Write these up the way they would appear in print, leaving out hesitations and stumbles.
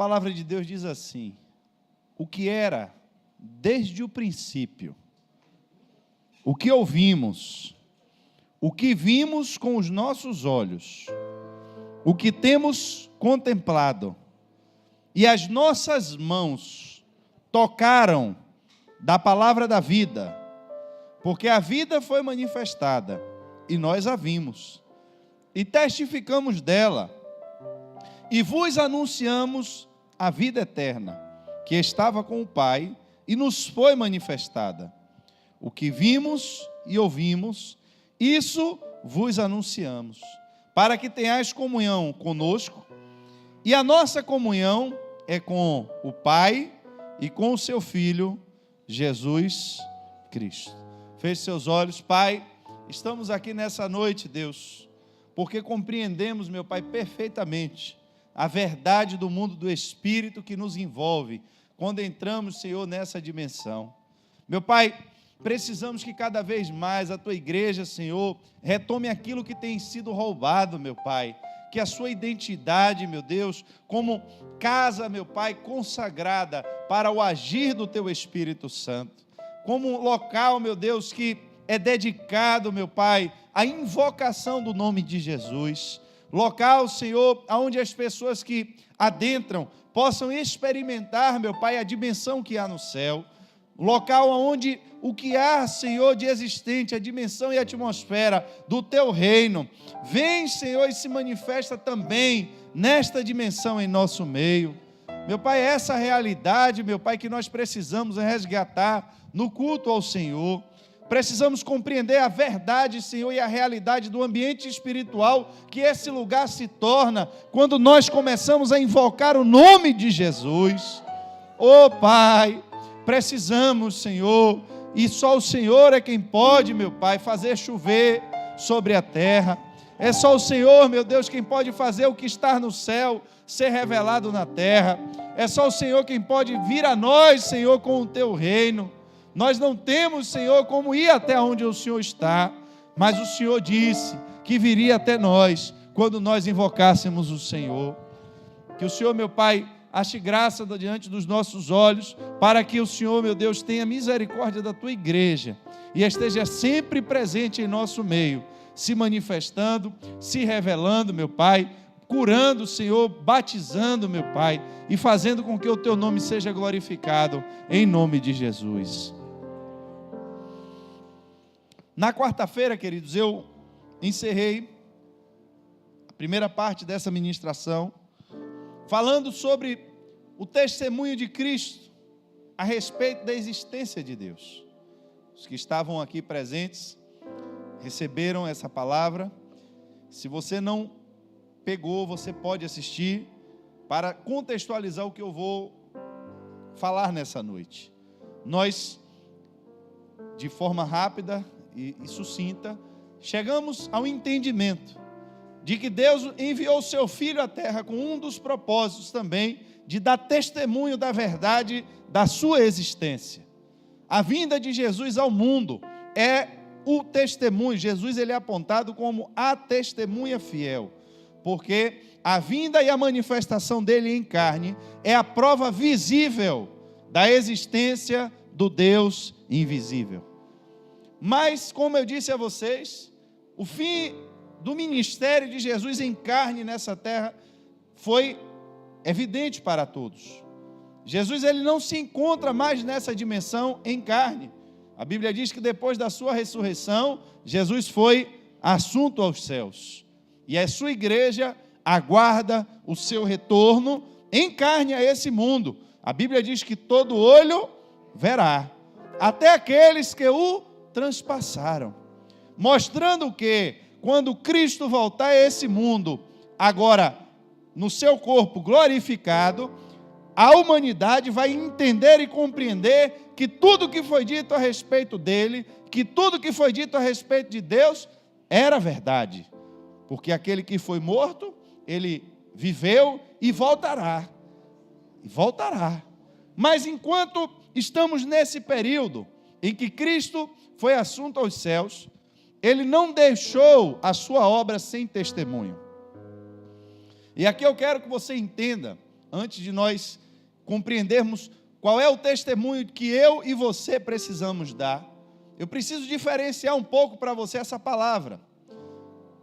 palavra de Deus diz assim: o que era desde o princípio, o que ouvimos, o que vimos com os nossos olhos, o que temos contemplado, e as nossas mãos tocaram da palavra da vida, porque a vida foi manifestada, e nós a vimos, e testificamos dela, e vos anunciamos a vida eterna, que estava com o Pai, e nos foi manifestada. O que vimos e ouvimos, isso vos anunciamos, para que tenhais comunhão conosco, e a nossa comunhão é com o Pai e com o seu Filho, Jesus Cristo. Feche seus olhos. Pai, estamos aqui nessa noite, Deus, porque compreendemos, meu Pai, perfeitamente a verdade do mundo do Espírito que nos envolve quando entramos, Senhor, nessa dimensão. Meu Pai, precisamos que cada vez mais a Tua igreja, Senhor, retome aquilo que tem sido roubado, meu Pai, que a sua identidade, meu Deus, como casa, meu Pai, consagrada para o agir do Teu Espírito Santo, como um local, meu Deus, que é dedicado, meu Pai, à invocação do nome de Jesus, local, Senhor, onde as pessoas que adentram possam experimentar, meu Pai, a dimensão que há no céu, local onde o que há, Senhor, de existente, a dimensão e a atmosfera do Teu reino, vem, Senhor, e se manifesta também nesta dimensão em nosso meio. Meu Pai, essa realidade, meu Pai, que nós precisamos resgatar no culto ao Senhor. Precisamos compreender a verdade, Senhor, e a realidade do ambiente espiritual que esse lugar se torna quando nós começamos a invocar o nome de Jesus. Oh, Pai, precisamos, Senhor, e só o Senhor é quem pode, meu Pai, fazer chover sobre a terra. É só o Senhor, meu Deus, quem pode fazer o que está no céu ser revelado na terra. É só o Senhor quem pode vir a nós, Senhor, com o Teu reino. Nós não temos, Senhor, como ir até onde o Senhor está, mas o Senhor disse que viria até nós quando nós invocássemos o Senhor. Que o Senhor, meu Pai, ache graça diante dos nossos olhos, para que o Senhor, meu Deus, tenha misericórdia da Tua igreja e esteja sempre presente em nosso meio, se manifestando, se revelando, meu Pai, curando, Senhor, batizando, meu Pai, e fazendo com que o Teu nome seja glorificado, em nome de Jesus. Na quarta-feira, queridos, eu encerrei a primeira parte dessa ministração, falando sobre o testemunho de Cristo a respeito da existência de Deus. Os que estavam aqui presentes receberam essa palavra. Se você não pegou, você pode assistir para contextualizar o que eu vou falar nessa noite. Nós, de forma rápida e sucinta, chegamos ao entendimento de que Deus enviou o seu Filho à terra com um dos propósitos também de dar testemunho da verdade da sua existência. A vinda de Jesus ao mundo é o testemunho. Jesus, ele é apontado como a testemunha fiel, porque a vinda e a manifestação dele em carne é a prova visível da existência do Deus invisível. Mas, como eu disse a vocês, o fim do ministério de Jesus em carne nessa terra foi evidente para todos. Jesus, ele não se encontra mais nessa dimensão em carne. A Bíblia diz que depois da sua ressurreição, Jesus foi assunto aos céus. E a sua igreja aguarda o seu retorno em carne a esse mundo. A Bíblia diz que todo olho verá, até aqueles que o transpassaram, mostrando que quando Cristo voltar a esse mundo, agora no seu corpo glorificado, a humanidade vai entender e compreender que tudo que foi dito a respeito dele, que tudo que foi dito a respeito de Deus, era verdade, porque aquele que foi morto, ele viveu e voltará, mas enquanto estamos nesse período em que Cristo foi assunto aos céus, ele não deixou a sua obra sem testemunho. E aqui eu quero que você entenda antes de nós compreendermos qual é o testemunho que eu e você precisamos dar, eu preciso diferenciar um pouco para você essa palavra.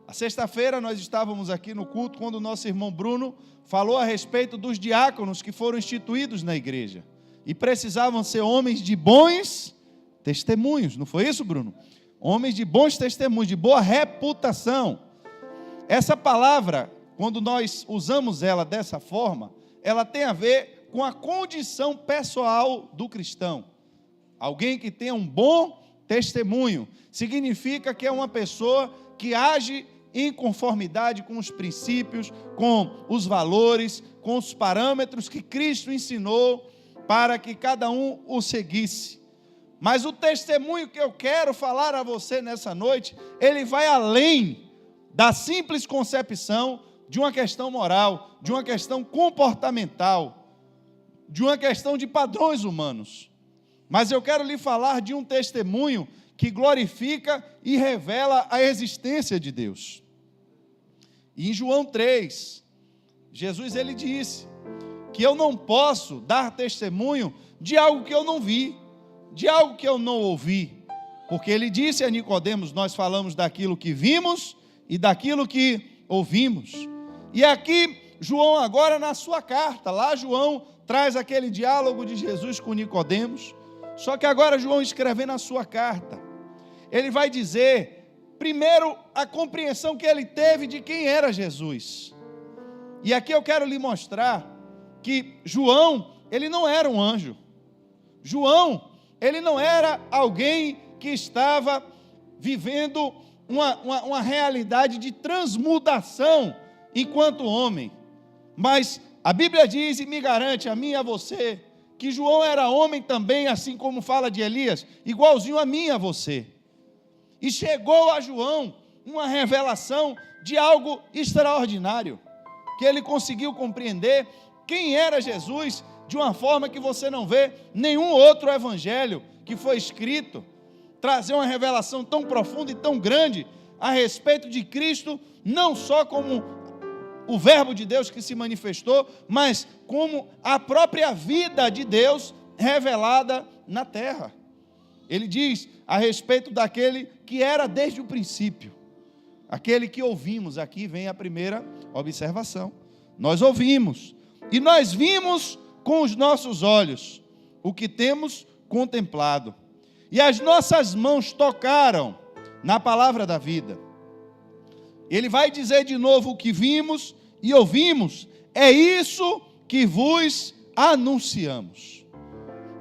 A sexta-feira nós estávamos aqui no culto quando o nosso irmão Bruno falou a respeito dos diáconos que foram instituídos na igreja e precisavam ser homens de bons testemunhos, não foi isso, Bruno? Homens de bons testemunhos, de boa reputação. Essa palavra, quando nós usamos ela dessa forma, ela tem a ver com a condição pessoal do cristão. Alguém que tenha um bom testemunho significa que é uma pessoa que age em conformidade com os princípios, com os valores, com os parâmetros que Cristo ensinou para que cada um o seguisse. Mas o testemunho que eu quero falar a você nessa noite, ele vai além da simples concepção de uma questão moral, de uma questão comportamental, de uma questão de padrões humanos. Mas eu quero lhe falar de um testemunho que glorifica e revela a existência de Deus. E em João 3, Jesus ele disse que eu não posso dar testemunho de algo que eu não vi, de algo que eu não ouvi, porque ele disse a Nicodemos, nós falamos daquilo que vimos e daquilo que ouvimos. E aqui João agora na sua carta, lá João traz aquele diálogo de Jesus com Nicodemos, só que agora João escrevendo a sua carta, ele vai dizer, primeiro, a compreensão que ele teve de quem era Jesus. E aqui eu quero lhe mostrar que João, ele não era um anjo. João, ele não era alguém que estava vivendo uma realidade de transmudação enquanto homem. Mas a Bíblia diz e me garante a mim e a você, que João era homem também, assim como fala de Elias, igualzinho a mim e a você. E chegou a João uma revelação de algo extraordinário, que ele conseguiu compreender quem era Jesus de uma forma que você não vê nenhum outro evangelho que foi escrito, trazer uma revelação tão profunda e tão grande a respeito de Cristo, não só como o verbo de Deus que se manifestou, mas como a própria vida de Deus revelada na terra. Ele diz a respeito daquele que era desde o princípio, aquele que ouvimos. Aqui vem a primeira observação. Nós ouvimos e nós vimos com os nossos olhos o que temos contemplado, e as nossas mãos tocaram na palavra da vida. Ele vai dizer de novo: o que vimos e ouvimos, é isso que vos anunciamos.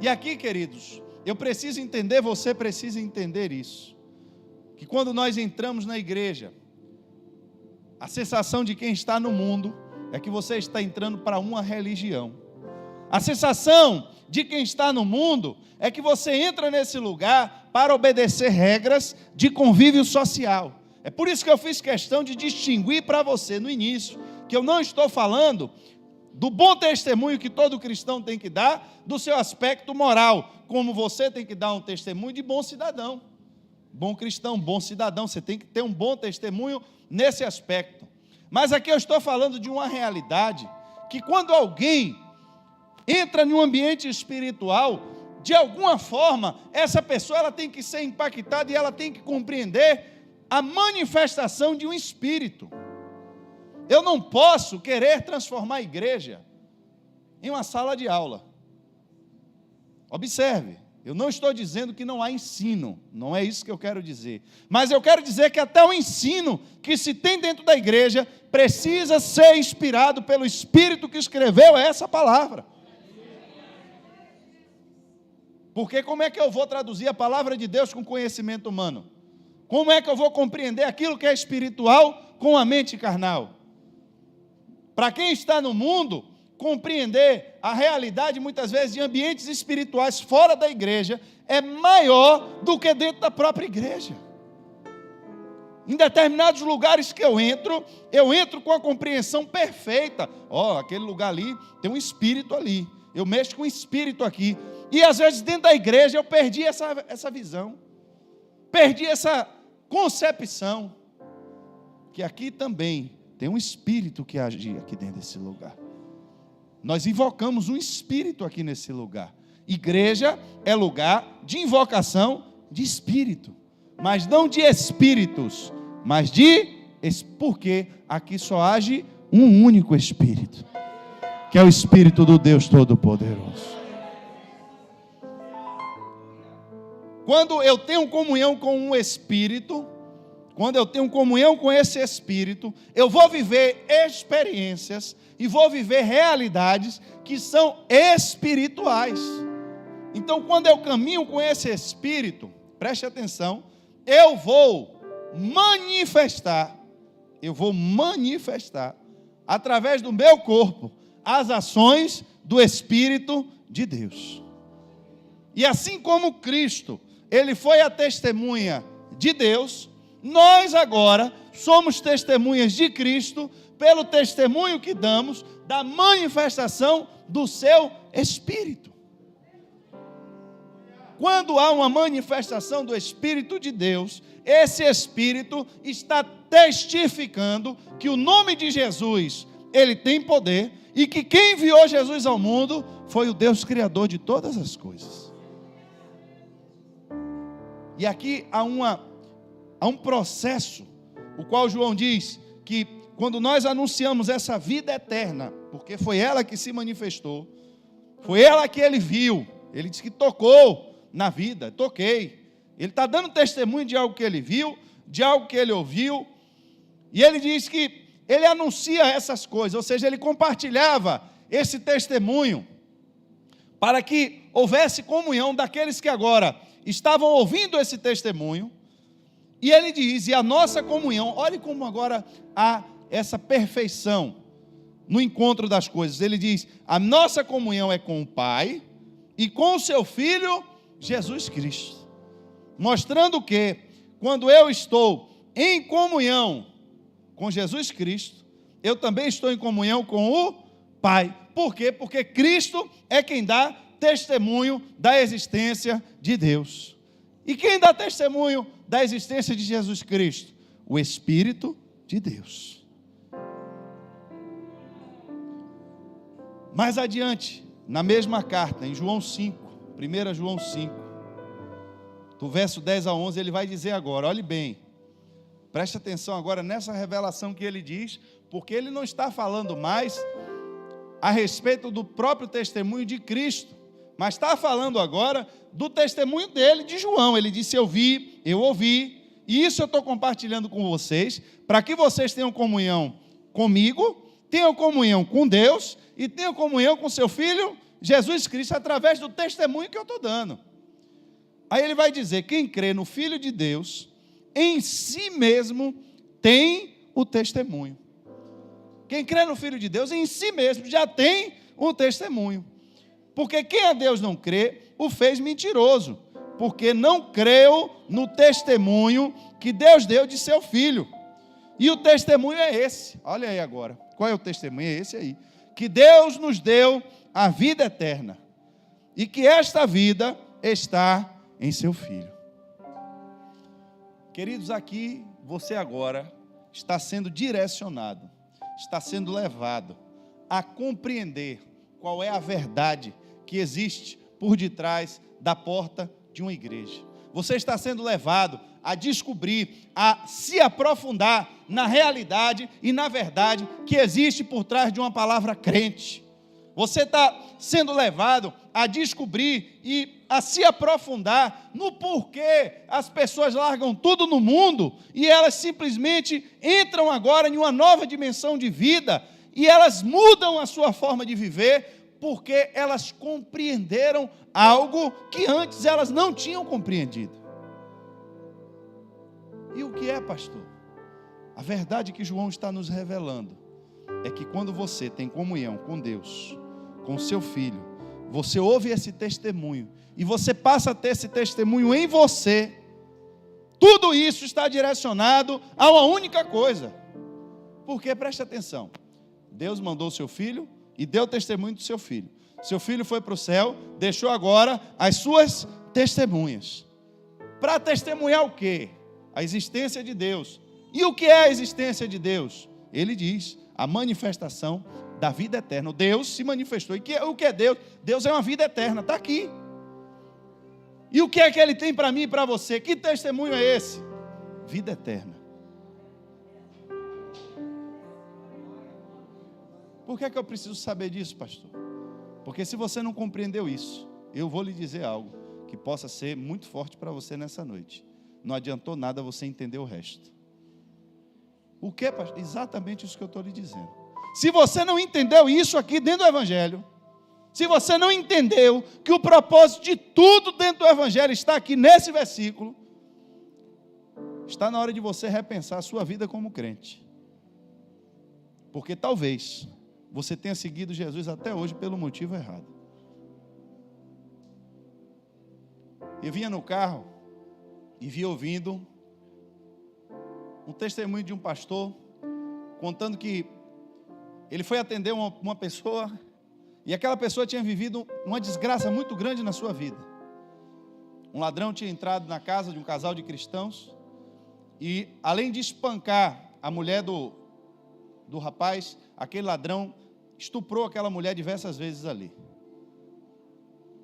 E aqui, queridos, eu preciso entender, você precisa entender isso, que quando nós entramos na igreja, a sensação de quem está no mundo é que você está entrando para uma religião. A sensação de quem está no mundo é que você entra nesse lugar para obedecer regras de convívio social. É por isso que eu fiz questão de distinguir para você no início, que eu não estou falando do bom testemunho que todo cristão tem que dar, do seu aspecto moral, como você tem que dar um testemunho de bom cidadão. Bom cristão, bom cidadão, você tem que ter um bom testemunho nesse aspecto. Mas aqui eu estou falando de uma realidade, que quando alguém entra em um ambiente espiritual, de alguma forma, essa pessoa ela tem que ser impactada e ela tem que compreender a manifestação de um espírito. Eu não posso querer transformar a igreja em uma sala de aula. Observe, eu não estou dizendo que não há ensino, não é isso que eu quero dizer. Mas eu quero dizer que até o ensino que se tem dentro da igreja precisa ser inspirado pelo Espírito que escreveu essa palavra. Porque como é que eu vou traduzir a palavra de Deus com conhecimento humano? Como é que eu vou compreender aquilo que é espiritual com a mente carnal? Para quem está no mundo, compreender a realidade, muitas vezes, de ambientes espirituais fora da igreja, é maior do que dentro da própria igreja. Em determinados lugares que eu entro com a compreensão perfeita. Aquele lugar ali, tem um espírito ali. Eu mexo com o espírito aqui. E às vezes dentro da igreja eu perdi essa visão. Perdi essa concepção. Que aqui também tem um espírito que age aqui dentro desse lugar. Nós invocamos um espírito aqui nesse lugar. Igreja é lugar de invocação de espírito, mas não de espíritos, mas porque aqui só age um único espírito, que é o Espírito do Deus Todo-Poderoso. Quando eu tenho comunhão com um espírito, quando eu tenho comunhão com esse espírito, eu vou viver experiências e vou viver realidades que são espirituais. Então, quando eu caminho com esse espírito, preste atenção, eu vou manifestar através do meu corpo as ações do Espírito de Deus. E assim como Cristo, ele foi a testemunha de Deus, nós agora somos testemunhas de Cristo pelo testemunho que damos da manifestação do seu Espírito. Quando há uma manifestação do Espírito de Deus, esse Espírito está testificando que o nome de Jesus, ele tem poder, e que quem enviou Jesus ao mundo foi o Deus Criador de todas as coisas. E aqui há um processo, o qual João diz que quando nós anunciamos essa vida eterna, porque foi ela que se manifestou, foi ela que ele viu, ele disse que tocou na vida, toquei. Ele está dando testemunho de algo que ele viu, de algo que ele ouviu, e ele diz que ele anuncia essas coisas, ou seja, ele compartilhava esse testemunho, para que houvesse comunhão daqueles que agora estavam ouvindo esse testemunho, e ele diz, e a nossa comunhão, olhe como agora há essa perfeição no encontro das coisas, ele diz, a nossa comunhão é com o Pai, e com o seu Filho, Jesus Cristo, mostrando que, quando eu estou em comunhão com Jesus Cristo, eu também estou em comunhão com o Pai. Por quê? Porque Cristo é quem dá testemunho da existência de Deus. E quem dá testemunho da existência de Jesus Cristo? O Espírito de Deus. Mais adiante, na mesma carta, em João 5, 1 João 5, do verso 10 a 11, ele vai dizer agora, olhe bem, preste atenção agora nessa revelação que ele diz, porque ele não está falando mais a respeito do próprio testemunho de Cristo, mas está falando agora do testemunho dele, de João. Ele disse, eu vi, eu ouvi, e isso eu estou compartilhando com vocês, para que vocês tenham comunhão comigo, tenham comunhão com Deus, e tenham comunhão com seu Filho, Jesus Cristo, através do testemunho que eu estou dando. Aí ele vai dizer, quem crê no Filho de Deus, em si mesmo tem o testemunho. Quem crê no Filho de Deus, em si mesmo já tem o testemunho. Porque quem a Deus não crê, o fez mentiroso, porque não creu no testemunho que Deus deu de seu Filho. E o testemunho é esse, olha aí agora, qual é o testemunho? É esse aí, que Deus nos deu a vida eterna, e que esta vida está em seu Filho. Queridos, aqui você agora está sendo direcionado, está sendo levado a compreender qual é a verdade que existe por detrás da porta de uma igreja. Você está sendo levado a descobrir, a se aprofundar na realidade e na verdade que existe por trás de uma palavra crente. Você está sendo levado a descobrir e a se aprofundar no porquê as pessoas largam tudo no mundo e elas simplesmente entram agora em uma nova dimensão de vida e elas mudam a sua forma de viver porque elas compreenderam algo que antes elas não tinham compreendido. E o que é, pastor? A verdade que João está nos revelando é que quando você tem comunhão com Deus, com o seu Filho, você ouve esse testemunho e você passa a ter esse testemunho em você, tudo isso está direcionado a uma única coisa. Porque, preste atenção, Deus mandou o seu Filho e deu testemunho do seu Filho. Seu Filho foi para o céu, deixou agora as suas testemunhas. Para testemunhar o quê? A existência de Deus. E o que é a existência de Deus? Ele diz, a manifestação da vida eterna. Deus se manifestou. E o que é Deus? Deus é uma vida eterna, está aqui. E o que é que Ele tem para mim e para você? Que testemunho é esse? Vida eterna. Por que é que eu preciso saber disso, pastor? Porque se você não compreendeu isso, eu vou lhe dizer algo que possa ser muito forte para você nessa noite. Não adiantou nada você entender o resto. O que, pastor? Exatamente isso que eu estou lhe dizendo. Se você não entendeu isso aqui dentro do Evangelho, se você não entendeu que o propósito de tudo dentro do Evangelho está aqui nesse versículo, está na hora de você repensar a sua vida como crente. Porque talvez você tenha seguido Jesus até hoje pelo motivo errado. Eu vinha no carro e vinha ouvindo um testemunho de um pastor contando que ele foi atender uma pessoa e aquela pessoa tinha vivido uma desgraça muito grande na sua vida. Um ladrão tinha entrado na casa de um casal de cristãos e, além de espancar a mulher do rapaz, aquele ladrão estuprou aquela mulher diversas vezes ali.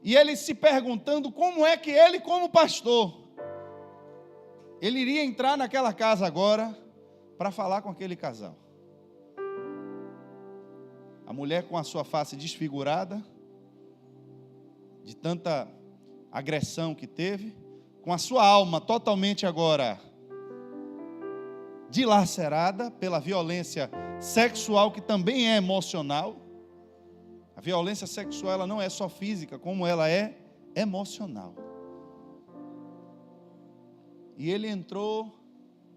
E ele se perguntando como é que ele, como pastor, ele iria entrar naquela casa agora para falar com aquele casal. A mulher com a sua face desfigurada, de tanta agressão que teve, com a sua alma totalmente agora dilacerada pela violência sexual, que também é emocional. A violência sexual, ela não é só física, como ela é emocional. E ele entrou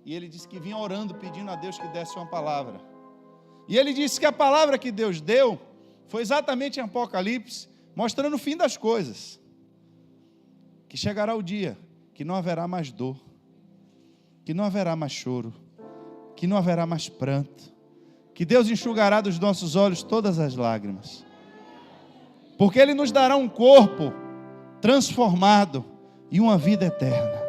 e ele disse que vinha orando, pedindo a Deus que desse uma palavra. E ele disse que a palavra que Deus deu foi exatamente em Apocalipse, mostrando o fim das coisas. Que chegará o dia que não haverá mais dor, que não haverá mais choro, que não haverá mais pranto, que Deus enxugará dos nossos olhos todas as lágrimas, porque Ele nos dará um corpo transformado e uma vida eterna.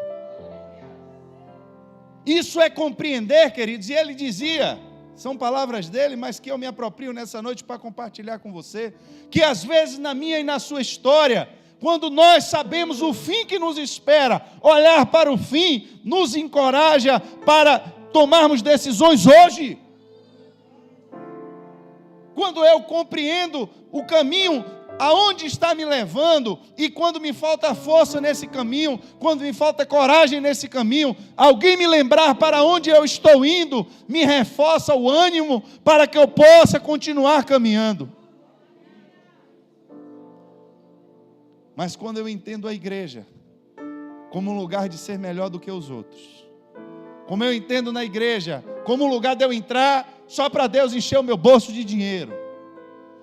Isso é compreender, queridos, e ele dizia, são palavras dele, mas que eu me aproprio nessa noite para compartilhar com você, que às vezes na minha e na sua história, quando nós sabemos o fim que nos espera, olhar para o fim nos encoraja para tomarmos decisões hoje. Quando eu compreendo o caminho aonde está me levando, e quando me falta força nesse caminho, quando me falta coragem nesse caminho, alguém me lembrar para onde eu estou indo, me reforça o ânimo para que eu possa continuar caminhando. Mas quando eu entendo a igreja como um lugar de ser melhor do que os outros, como eu entendo na igreja como um lugar de eu entrar só para Deus encher o meu bolso de dinheiro,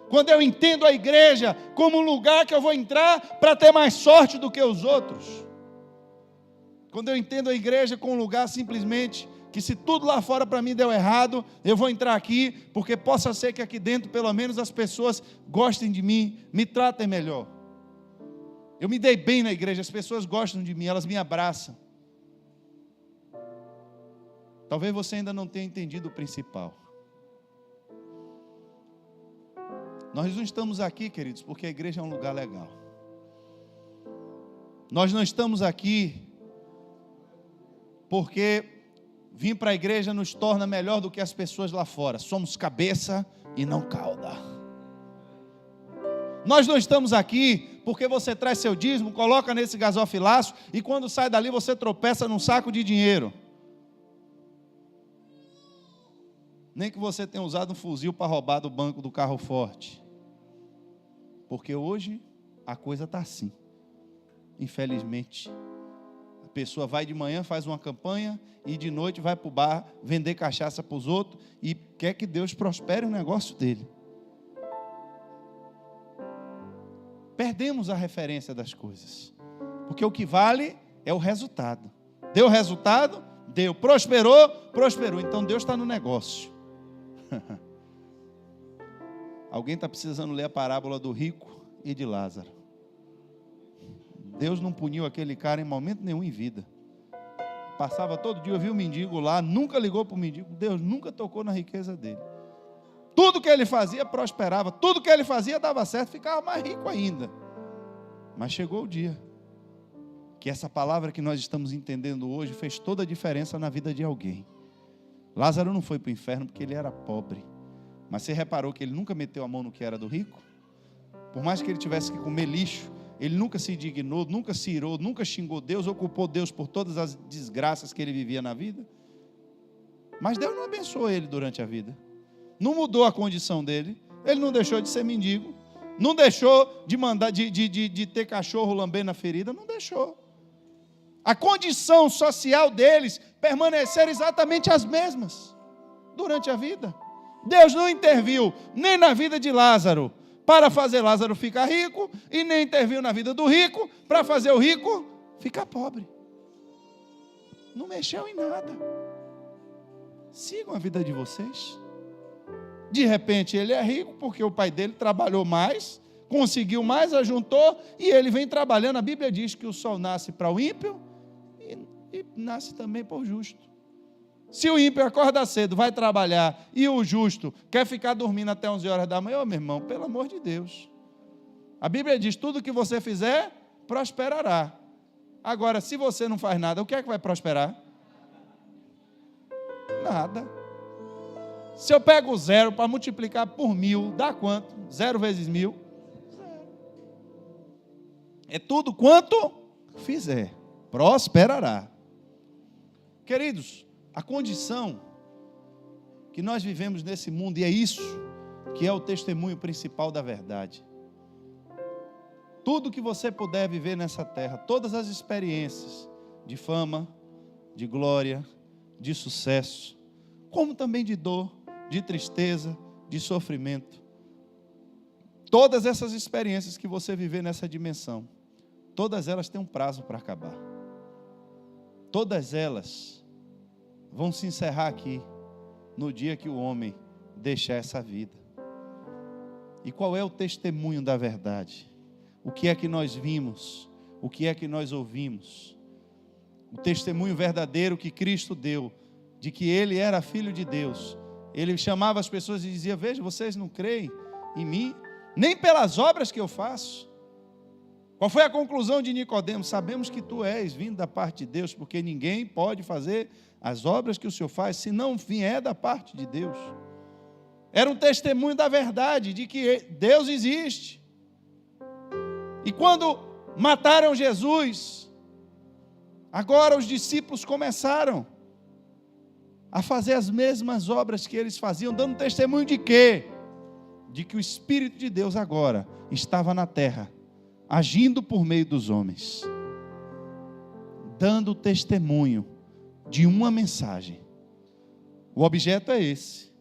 quando eu entendo a igreja como um lugar que eu vou entrar para ter mais sorte do que os outros, quando eu entendo a igreja como um lugar simplesmente que se tudo lá fora para mim deu errado, eu vou entrar aqui porque possa ser que aqui dentro pelo menos as pessoas gostem de mim, me tratem melhor. Eu me dei bem na igreja, as pessoas gostam de mim, elas me abraçam. Talvez você ainda não tenha entendido o principal. Nós não estamos aqui, queridos, porque a igreja é um lugar legal. Nós não estamos aqui porque vir para a igreja nos torna melhor do que as pessoas lá fora. Somos cabeça e não cauda. Nós não estamos aqui porque você traz seu dízimo, coloca nesse gasofilaço e quando sai dali você tropeça num saco de dinheiro. Nem que você tenha usado um fuzil para roubar do banco do carro forte. Porque hoje a coisa está assim. Infelizmente. A pessoa vai de manhã, faz uma campanha e de noite vai para o bar vender cachaça para os outros e quer que Deus prospere o negócio dele. Perdemos a referência das coisas. Porque o que vale é o resultado. Deu resultado? Deu. Prosperou? Prosperou. Então Deus está no negócio. Alguém está precisando ler a parábola do rico e de Lázaro. Deus não puniu aquele cara em momento nenhum em vida. Passava todo dia, eu vi o mendigo lá, nunca ligou para o mendigo. Deus nunca tocou na riqueza dele. Tudo que ele fazia prosperava, tudo que ele fazia dava certo, ficava mais rico ainda. Mas chegou o dia que essa palavra que nós estamos entendendo hoje fez toda a diferença na vida de alguém. Lázaro não foi para o inferno porque ele era pobre. Mas você reparou que ele nunca meteu a mão no que era do rico? Por mais que ele tivesse que comer lixo, ele nunca se indignou, nunca se irou, nunca xingou Deus, ou culpou Deus por todas as desgraças que ele vivia na vida. Mas Deus não abençoou ele durante a vida. Não mudou a condição dele. Ele não deixou de ser mendigo. Não deixou de ter cachorro lambendo a ferida. Não deixou. A condição social deles permaneceram exatamente as mesmas durante a vida. Deus não interviu nem na vida de Lázaro para fazer Lázaro ficar rico, e nem interviu na vida do rico para fazer o rico ficar pobre. Não mexeu em nada. Sigam a vida de vocês. De repente ele é rico porque o pai dele trabalhou mais, conseguiu mais, ajuntou, e ele vem trabalhando. A Bíblia diz que o sol nasce para o ímpio e nasce também para o justo. Se o ímpio acorda cedo, vai trabalhar, e o justo quer ficar dormindo até 11 horas da manhã, meu irmão, pelo amor de Deus. A Bíblia diz, tudo que você fizer, prosperará. Agora, se você não faz nada, o que é que vai prosperar? Nada. Se eu pego 0 para multiplicar por 1000, dá quanto? 0 vezes 1000? 0. É tudo quanto fizer, prosperará. Queridos, a condição que nós vivemos nesse mundo, e é isso que é o testemunho principal da verdade. Tudo que você puder viver nessa terra, todas as experiências de fama, de glória, de sucesso, como também de dor, de tristeza, de sofrimento. Todas essas experiências que você viver nessa dimensão, todas elas têm um prazo para acabar. Todas elas vão se encerrar aqui, no dia que o homem deixar essa vida. E qual é o testemunho da verdade? O que é que nós vimos? O que é que nós ouvimos? O testemunho verdadeiro que Cristo deu, de que Ele era Filho de Deus. Ele chamava as pessoas e dizia, veja, vocês não creem em mim, nem pelas obras que eu faço. Qual foi a conclusão de Nicodemo? Sabemos que tu és vindo da parte de Deus, porque ninguém pode fazer as obras que o Senhor faz, se não vier da parte de Deus. Era um testemunho da verdade, de que Deus existe. E quando mataram Jesus, agora os discípulos começaram a fazer as mesmas obras que eles faziam, dando testemunho de quê? De que o Espírito de Deus agora estava na terra, agindo por meio dos homens, dando testemunho de uma mensagem. O objeto é esse.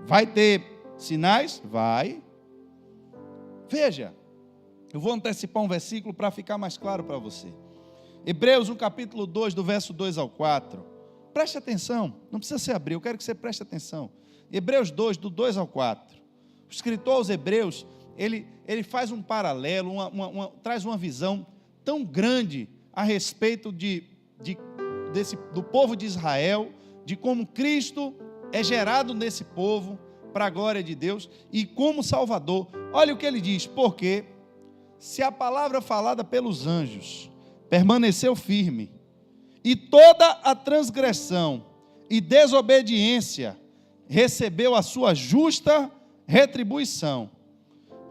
Vai ter sinais? Vai. Veja, eu vou antecipar um versículo para ficar mais claro para você. Hebreus, no capítulo 2, do verso 2 ao 4. Preste atenção, não precisa se abrir, eu quero que você preste atenção. Hebreus 2, do 2 ao 4. O escritor aos Hebreus, ele faz um paralelo, traz uma visão tão grande a respeito do povo de Israel, de como Cristo é gerado nesse povo, para a glória de Deus, e como Salvador. Olha o que ele diz, porque se a palavra falada pelos anjos permaneceu firme, e toda a transgressão e desobediência recebeu a sua justa retribuição,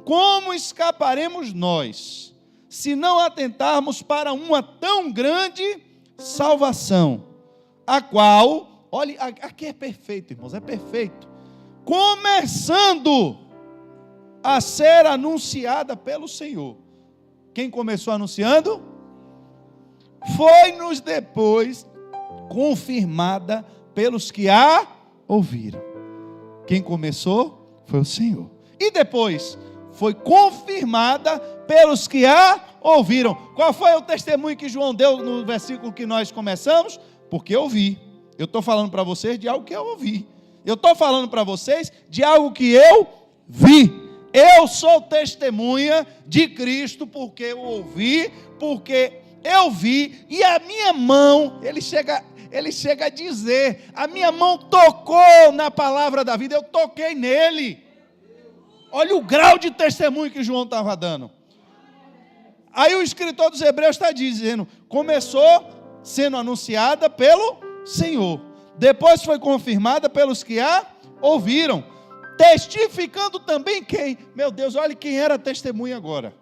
como escaparemos nós, se não atentarmos para uma tão grande salvação, a qual, olha, aqui é perfeito, irmãos, é perfeito, começando a ser anunciada pelo Senhor. Quem começou anunciando? Foi-nos depois confirmada pelos que a ouviram. Quem começou foi o Senhor. E depois foi confirmada pelos que a ouviram. Qual foi o testemunho que João deu no versículo que nós começamos? Porque eu vi. Eu estou falando para vocês de algo que eu ouvi. Eu estou falando para vocês de algo que eu vi. Eu sou testemunha de Cristo porque eu ouvi, porque eu vi, e a minha mão, ele chega ele chega a dizer: a minha mão tocou na palavra da vida, eu toquei nele. Olha o grau de testemunho que João estava dando. Aí o escritor dos Hebreus está dizendo: começou sendo anunciada pelo Senhor, depois foi confirmada pelos que a ouviram, testificando também quem? Meu Deus, olha quem era a testemunha agora.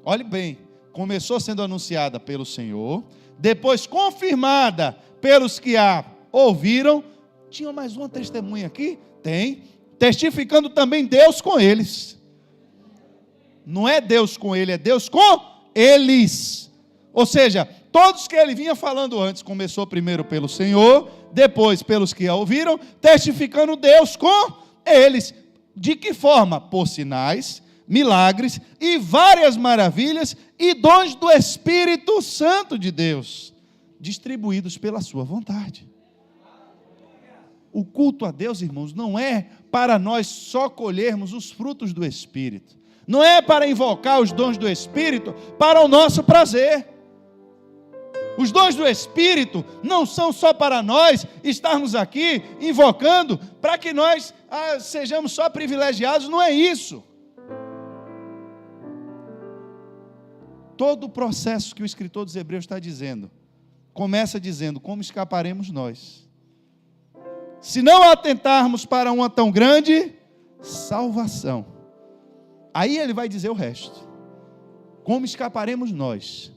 Olhe bem, começou sendo anunciada pelo Senhor, depois confirmada pelos que a ouviram. Tinha mais uma testemunha aqui? Tem. Testificando também Deus com eles. Não é Deus com ele, é Deus com eles. Ou seja, todos que ele vinha falando antes, começou primeiro pelo Senhor, depois pelos que a ouviram, testificando Deus com eles. De que forma? Por sinais, milagres e várias maravilhas e dons do Espírito Santo de Deus, distribuídos pela sua vontade. O culto a Deus, irmãos, não é para nós só colhermos os frutos do Espírito, não é para invocar os dons do Espírito para o nosso prazer. Os dons do Espírito não são só para nós estarmos aqui invocando para que nós sejamos só privilegiados, não é isso. Todo o processo que o escritor dos Hebreus está dizendo, começa dizendo: como escaparemos nós, se não atentarmos para uma tão grande salvação? Aí ele vai dizer o resto. Como escaparemos nós,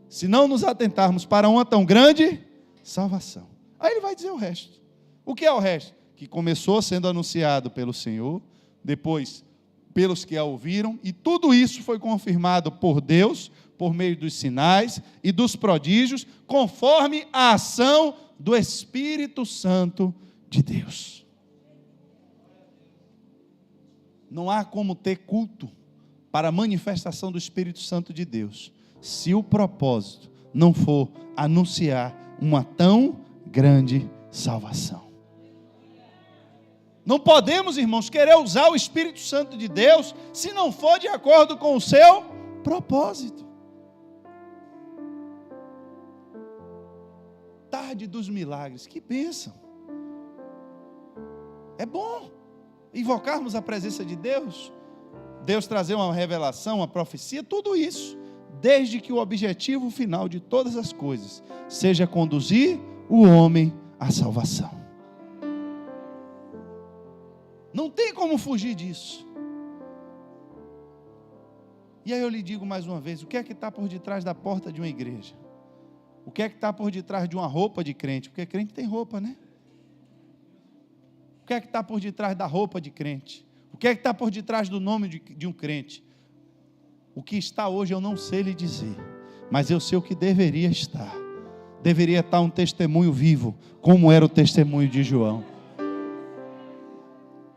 se não nos atentarmos para uma tão grande salvação? Aí ele vai dizer o resto. O que é o resto? Que começou sendo anunciado pelo Senhor, depois pelos que a ouviram, e tudo isso foi confirmado por Deus, por meio dos sinais e dos prodígios, conforme a ação do Espírito Santo de Deus. Não há como ter culto para a manifestação do Espírito Santo de Deus, se o propósito não for anunciar uma tão grande salvação. Não podemos, irmãos, querer usar o Espírito Santo de Deus se não for de acordo com o seu propósito. Tarde dos milagres, que bênção! É bom invocarmos a presença de Deus, Deus trazer uma revelação, uma profecia, tudo isso, desde que o objetivo final de todas as coisas seja conduzir o homem à salvação. Não tem como fugir disso. E aí eu lhe digo mais uma vez: o que é que está por detrás da porta de uma igreja? O que é que está por detrás de uma roupa de crente? Porque crente tem roupa, né? O que é que está por detrás da roupa de crente? O que é que está por detrás do nome de um crente? O que está hoje eu não sei lhe dizer, mas eu sei o que deveria estar. Deveria estar um testemunho vivo, como era o testemunho de João.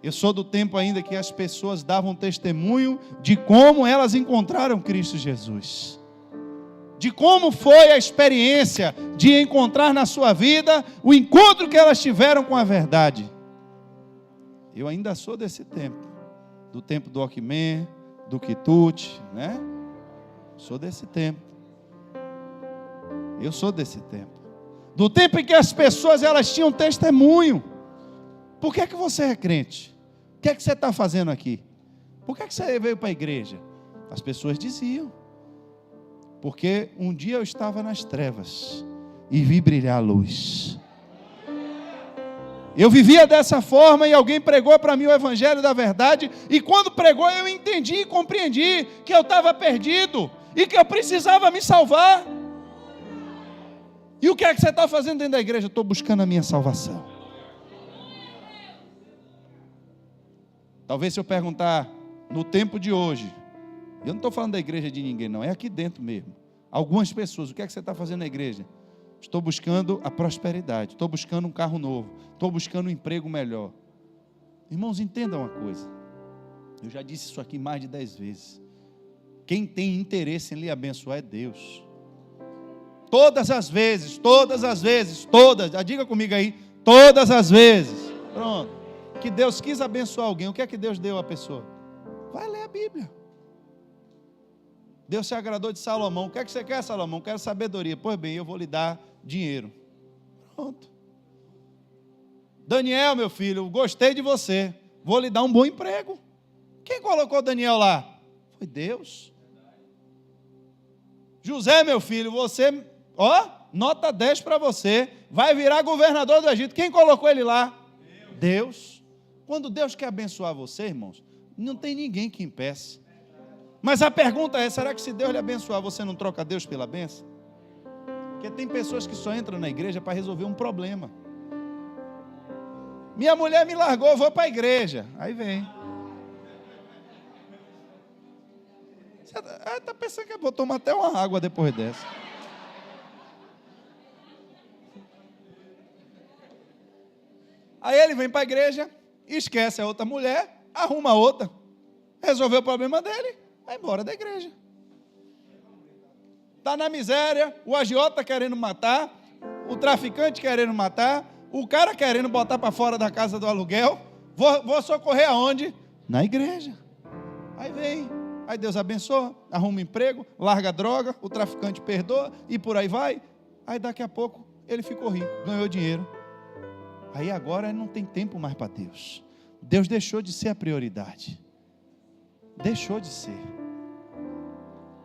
Eu sou do tempo ainda que as pessoas davam testemunho de como elas encontraram Cristo Jesus, de como foi a experiência de encontrar na sua vida o encontro que elas tiveram com a verdade. Eu ainda sou desse tempo, do tempo do Walkman, do quitute, né? Sou desse tempo. Eu sou desse tempo. Do tempo em que as pessoas elas tinham testemunho. Por que é que você é crente? O que é que você está fazendo aqui? Por que é que você veio para a igreja? As pessoas diziam: porque um dia eu estava nas trevas e vi brilhar a luz. Eu vivia dessa forma e alguém pregou para mim o evangelho da verdade, e quando pregou eu entendi e compreendi que eu estava perdido e que eu precisava me salvar. E o que é que você está fazendo dentro da igreja? Eu estou buscando a minha salvação. Talvez se eu perguntar no tempo de hoje, eu não estou falando da igreja de ninguém não, é aqui dentro mesmo, algumas pessoas: o que é que você está fazendo na igreja? Estou buscando a prosperidade, estou buscando um carro novo, estou buscando um emprego melhor. Irmãos, entendam uma coisa, eu já disse isso aqui mais de 10 vezes, quem tem interesse em lhe abençoar é Deus. Todas as vezes, diga comigo aí, todas as vezes, pronto, que Deus quis abençoar alguém, o que é que Deus deu à pessoa? Vai ler a Bíblia. Deus se agradou de Salomão. O que é que você quer, Salomão? Quero sabedoria. Pois bem, eu vou lhe dar dinheiro. Pronto. Daniel, meu filho, gostei de você. Vou lhe dar um bom emprego. Quem colocou Daniel lá? Foi Deus. José, meu filho, você, nota 10 para você. Vai virar governador do Egito. Quem colocou ele lá? Deus. Quando Deus quer abençoar você, irmãos, não tem ninguém que impeça. Mas a pergunta é, será que se Deus lhe abençoar, você não troca Deus pela bênção? Porque tem pessoas que só entram na igreja para resolver um problema. Minha mulher me largou, eu vou para a igreja. Aí vem. Você está pensando que eu vou tomar até uma água depois dessa. Aí ele vem para a igreja, esquece a outra mulher, arruma outra, resolveu o problema dele, vai embora da igreja. Está na miséria, o agiota querendo matar, o traficante querendo matar, o cara querendo botar para fora da casa do aluguel. Vou socorrer aonde? Na igreja. Aí vem, aí Deus abençoa, arruma emprego, larga a droga, o traficante perdoa e por aí vai. Aí daqui a pouco ele ficou rico, ganhou dinheiro. Aí agora não tem tempo mais para Deus. Deus deixou de ser a prioridade. Deixou de ser.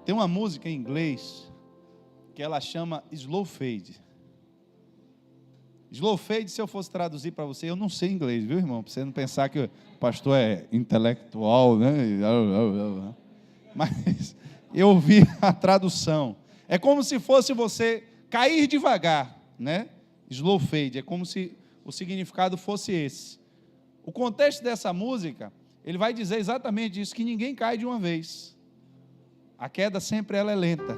Tem uma música em inglês que ela chama Slow Fade. Slow Fade, se eu fosse traduzir para você, eu não sei inglês, viu, irmão? Para você não pensar que o pastor é intelectual, né? Mas eu ouvi a tradução. É como se fosse você cair devagar, né? Slow Fade, é como se o significado fosse esse. O contexto dessa música, ele vai dizer exatamente isso, que ninguém cai de uma vez. A queda sempre ela é lenta.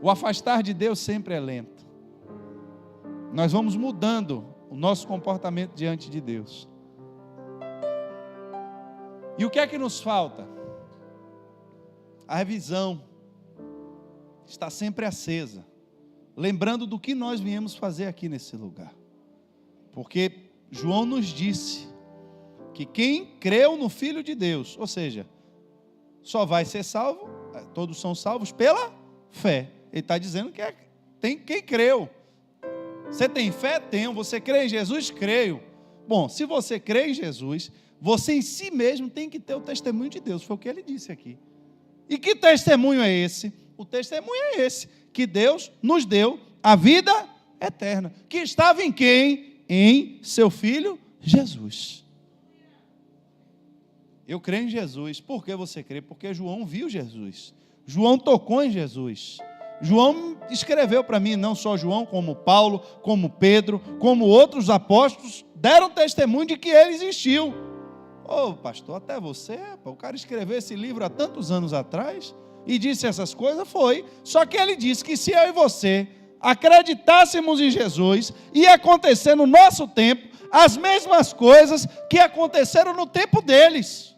O afastar de Deus sempre é lento. Nós vamos mudando o nosso comportamento diante de Deus. E o que é que nos falta? A revisão está sempre acesa, lembrando do que nós viemos fazer aqui nesse lugar. Porque João nos disse que quem creu no Filho de Deus, ou seja, só vai ser salvo, todos são salvos pela fé. Ele está dizendo que tem quem creu. Você tem fé? Tenho. Você crê em Jesus? Creio. Bom, se você crê em Jesus, você em si mesmo tem que ter o testemunho de Deus. Foi o que ele disse aqui. E que testemunho é esse? O testemunho é esse, que Deus nos deu a vida eterna, que estava em quem? Em seu Filho Jesus. Eu creio em Jesus. Por que você crê? Porque João viu Jesus. João tocou em Jesus. João escreveu para mim, não só João, como Paulo, como Pedro, como outros apóstolos, deram testemunho de que ele existiu. Pastor, até você, o cara escreveu esse livro há tantos anos atrás e disse essas coisas, foi. Só que ele disse que se eu e você acreditássemos em Jesus, ia acontecer no nosso tempo as mesmas coisas que aconteceram no tempo deles.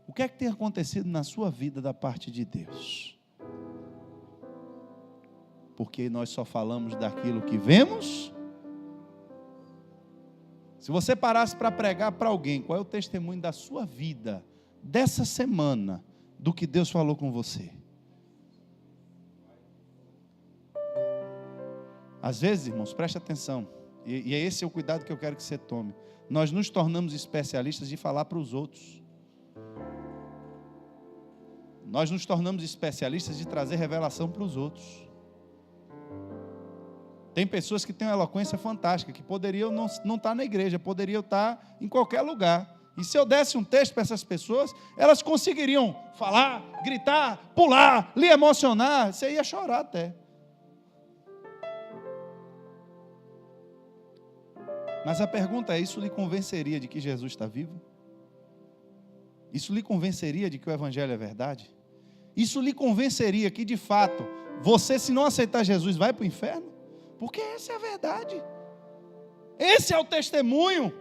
O que é que tem acontecido na sua vida da parte de Deus? Porque nós só falamos daquilo que vemos. Se você parasse para pregar para alguém, qual é o testemunho da sua vida, dessa semana, do que Deus falou com você? Às vezes, irmãos, preste atenção, e esse é o cuidado que eu quero que você tome. Nós nos tornamos especialistas de falar para os outros. Nós nos tornamos especialistas de trazer revelação para os outros. Tem pessoas que têm uma eloquência fantástica, que poderiam não estar na igreja, poderiam estar em qualquer lugar. E se eu desse um texto para essas pessoas, elas conseguiriam falar, gritar, pular, lhe emocionar, você ia chorar até. Mas a pergunta é, isso lhe convenceria de que Jesus está vivo? Isso lhe convenceria de que o Evangelho é verdade? Isso lhe convenceria que, de fato, você, se não aceitar Jesus, vai para o inferno? Porque essa é a verdade. Esse é o testemunho.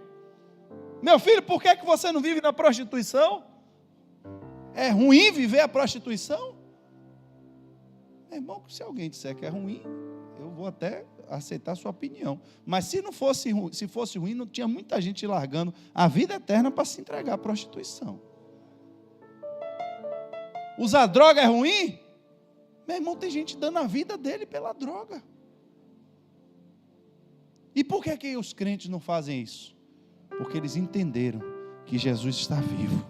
Meu filho, por que você não vive na prostituição? É ruim viver a prostituição? Meu irmão, se alguém disser que é ruim, eu vou até aceitar a sua opinião. Mas se fosse ruim, não tinha muita gente largando a vida eterna para se entregar à prostituição. Usar droga é ruim? Meu irmão, tem gente dando a vida dele pela droga. E por que os crentes não fazem isso? Porque eles entenderam que Jesus está vivo.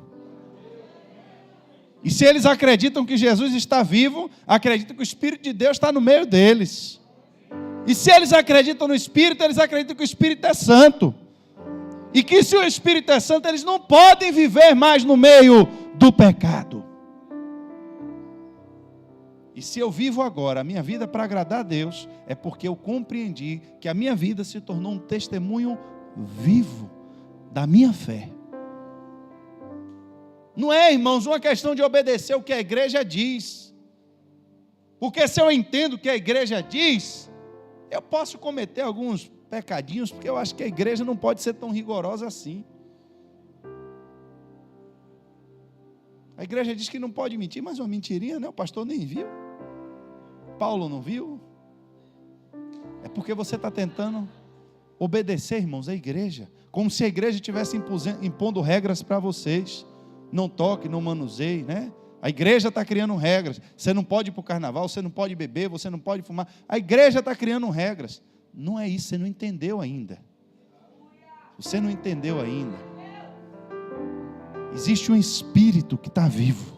E se eles acreditam que Jesus está vivo, acreditam que o Espírito de Deus está no meio deles. E se eles acreditam no Espírito, eles acreditam que o Espírito é santo. E que se o Espírito é santo, eles não podem viver mais no meio do pecado. E se eu vivo agora a minha vida para agradar a Deus, é porque eu compreendi que a minha vida se tornou um testemunho vivo da minha fé. Não é, irmãos, uma questão de obedecer o que a igreja diz. Porque se eu entendo o que a igreja diz, eu posso cometer alguns pecadinhos, porque eu acho que a igreja não pode ser tão rigorosa assim. A igreja diz que não pode mentir, mas uma mentirinha, né? O pastor nem viu. Paulo não viu. É porque você está tentando obedecer, irmãos, à igreja. Como se a igreja estivesse impondo regras para vocês. Não toque, não manuseie, né? A igreja está criando regras. Você não pode ir para o carnaval, você não pode beber, você não pode fumar. A igreja está criando regras. Não é isso, você não entendeu ainda. Você não entendeu ainda. Existe um Espírito que está vivo.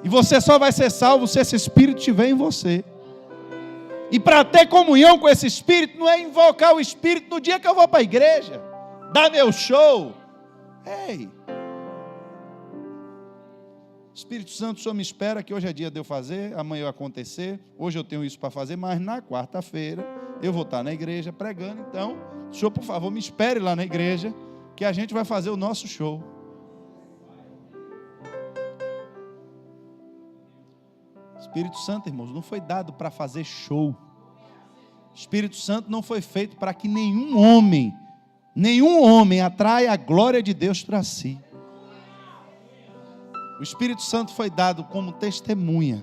E você só vai ser salvo se esse Espírito estiver em você. E para ter comunhão com esse Espírito, não é invocar o Espírito no dia que eu vou para a igreja, dar meu show. Ei! Espírito Santo, o Senhor me espera que hoje é dia de eu fazer, amanhã vai acontecer, hoje eu tenho isso para fazer, mas na quarta-feira eu vou estar na igreja pregando, então, o Senhor, por favor, me espere lá na igreja, que a gente vai fazer o nosso show. Espírito Santo, irmãos, não foi dado para fazer show. Espírito Santo não foi feito para que nenhum homem atraia a glória de Deus para si. O Espírito Santo foi dado como testemunha,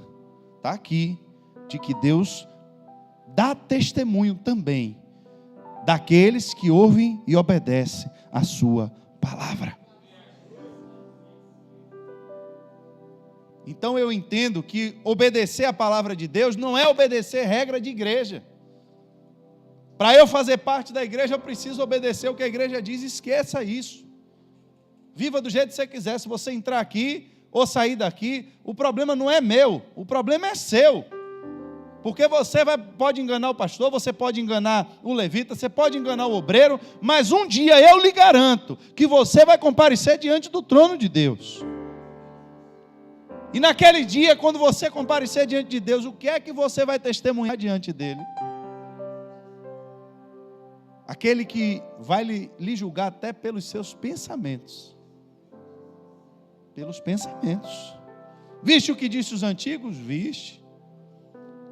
está aqui, de que Deus dá testemunho também daqueles que ouvem e obedecem a sua palavra. Então eu entendo que obedecer a palavra de Deus não é obedecer regra de igreja. Para eu fazer parte da igreja, eu preciso obedecer o que a igreja diz, esqueça isso. Viva do jeito que você quiser, se você entrar aqui ou sair daqui, o problema não é meu, o problema é seu. Porque você pode enganar o pastor, você pode enganar o levita, você pode enganar o obreiro, mas um dia eu lhe garanto que você vai comparecer diante do trono de Deus. E naquele dia, quando você comparecer diante de Deus, o que é que você vai testemunhar diante dele? Aquele que vai lhe julgar até pelos seus pensamentos. Pelos pensamentos. Viste o que disse os antigos? Viste.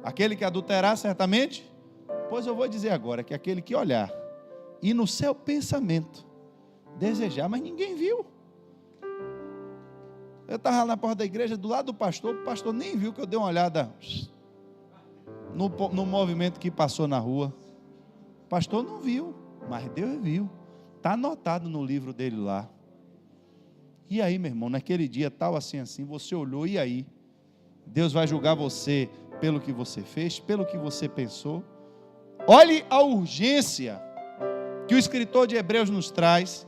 Aquele que adulterar, certamente? Pois eu vou dizer agora, que aquele que olhar e no seu pensamento desejar, mas ninguém viu. Eu estava lá na porta da igreja, do lado do pastor, o pastor nem viu que eu dei uma olhada no movimento que passou na rua. O pastor não viu, mas Deus viu. Está anotado no livro dele lá. E aí, meu irmão, naquele dia tal assim, você olhou, e aí? Deus vai julgar você pelo que você fez, pelo que você pensou. Olhe a urgência que o escritor de Hebreus nos traz,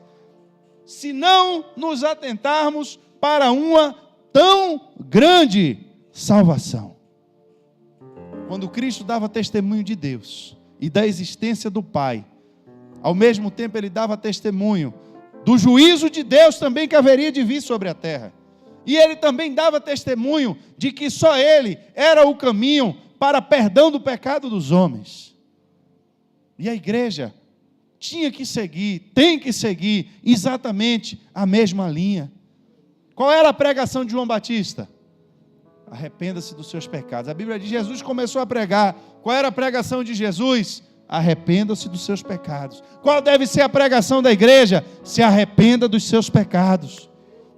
se não nos atentarmos para uma tão grande salvação. Quando Cristo dava testemunho de Deus e da existência do Pai, ao mesmo tempo ele dava testemunho do juízo de Deus também que haveria de vir sobre a terra. E ele também dava testemunho de que só ele era o caminho para perdão do pecado dos homens. E a igreja tinha que seguir, tem que seguir exatamente a mesma linha. Qual era a pregação de João Batista? Arrependa-se dos seus pecados. A Bíblia diz que Jesus começou a pregar. Qual era a pregação de Jesus? Arrependa-se dos seus pecados. Qual deve ser a pregação da igreja? Se arrependa dos seus pecados.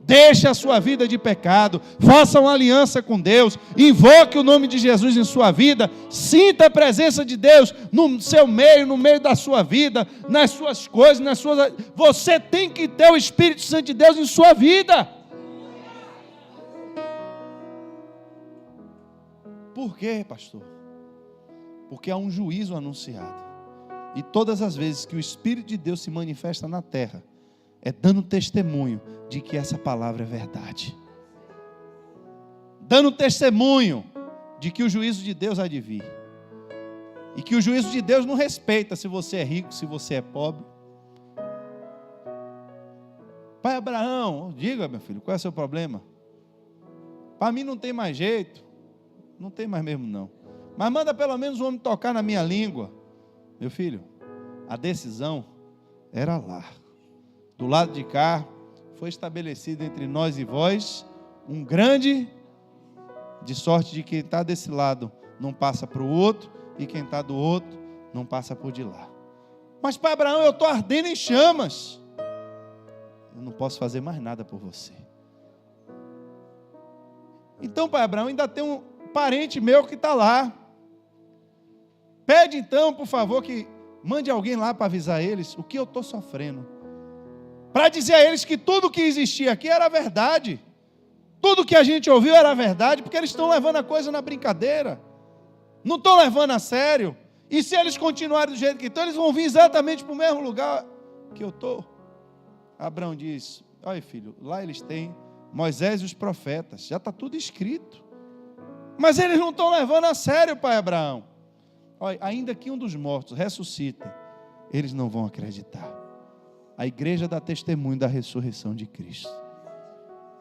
Deixe a sua vida de pecado. Faça uma aliança com Deus. Invoque o nome de Jesus em sua vida. Sinta a presença de Deus no seu meio, no meio da sua vida, nas suas coisas, nas suas... Você tem que ter o Espírito Santo de Deus em sua vida. Por quê, pastor? Porque há um juízo anunciado. E todas as vezes que o Espírito de Deus se manifesta na terra, é dando testemunho de que essa palavra é verdade. Dando testemunho de que o juízo de Deus há de vir. E que o juízo de Deus não respeita se você é rico, se você é pobre. Pai Abraão, diga, meu filho, qual é o seu problema? Para mim não tem mais jeito. Não tem mais mesmo não. Mas manda pelo menos um homem tocar na minha língua. Meu filho, a decisão era lá. Do lado de cá, foi estabelecido entre nós e vós um grande, de sorte de quem está desse lado não passa para o outro, e quem está do outro não passa por de lá. Mas pai Abraão, eu estou ardendo em chamas. Eu não posso fazer mais nada por você. Então pai Abraão, ainda tem um parente meu que está lá. Pede então, por favor, que mande alguém lá para avisar eles o que eu estou sofrendo. Para dizer a eles que tudo que existia aqui era verdade. Tudo que a gente ouviu era verdade, porque eles estão levando a coisa na brincadeira. Não estão levando a sério. E se eles continuarem do jeito que estão, eles vão vir exatamente para o mesmo lugar que eu estou. Abraão diz, olha filho, lá eles têm Moisés e os profetas, já está tudo escrito. Mas eles não estão levando a sério, pai Abraão. Olha, ainda que um dos mortos ressuscite, eles não vão acreditar. A igreja dá testemunho da ressurreição de Cristo.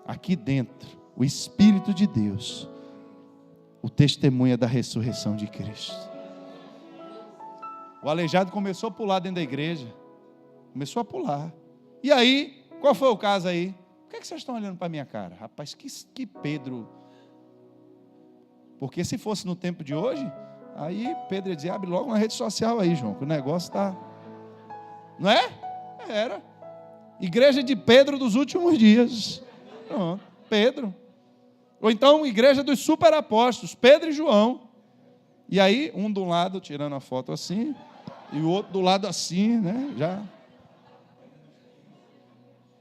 Aqui dentro, o Espírito de Deus, o testemunho é da ressurreição de Cristo. O aleijado começou a pular dentro da igreja. Começou a pular. E aí, qual foi o caso aí? Por que vocês estão olhando para a minha cara? Rapaz, que Pedro. Porque se fosse no tempo de hoje, aí Pedro ia dizer, abre logo uma rede social aí, João, que o negócio está... Não é? Era. Igreja de Pedro dos últimos dias. Pronto, Pedro. Ou então, igreja dos superapóstolos, Pedro e João. E aí, um do lado tirando a foto assim, e o outro do lado assim, né? Já.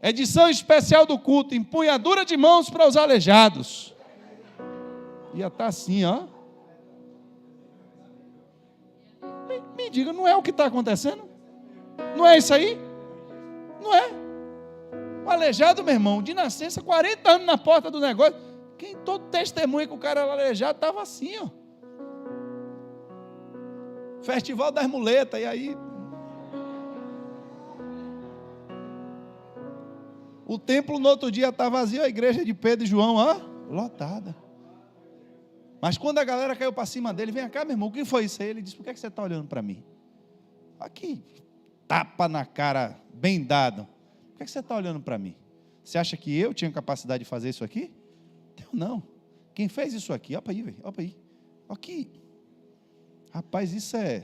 Edição especial do culto, empunhadura de mãos para os aleijados. Ia estar assim, ó. Me diga, não é o que está acontecendo? Não é isso aí? Não é? O aleijado, meu irmão, de nascença, 40 anos na porta do negócio. Quem todo testemunha que o cara era aleijado estava assim, ó. Festival das muletas, e aí? O templo no outro dia está vazio, a igreja de Pedro e João, ó, lotada. Mas quando a galera caiu para cima dele, vem cá, meu irmão, o que foi isso aí? Ele disse, por que você está olhando para mim? Aqui, tapa na cara, bem dado. Por que você está olhando para mim? Você acha que eu tinha capacidade de fazer isso aqui? Eu não. Quem fez isso aqui? Olha para aí, velho. Olha para aí. Aqui. Rapaz, isso é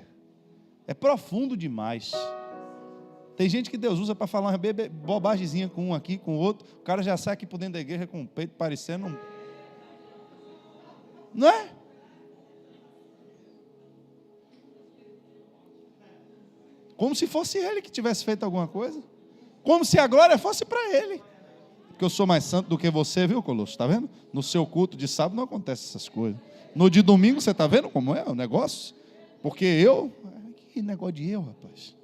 profundo demais. Tem gente que Deus usa para falar uma bobagemzinha com um aqui, com o outro. O cara já sai aqui por dentro da igreja com o peito parecendo um... Não é? Como se fosse ele que tivesse feito alguma coisa. Como se a glória fosse para ele. Porque eu sou mais santo do que você, viu, Colosso? Está vendo? No seu culto de sábado não acontece essas coisas. No de domingo, você está vendo como é o negócio? Porque eu... Que negócio de eu, rapaz.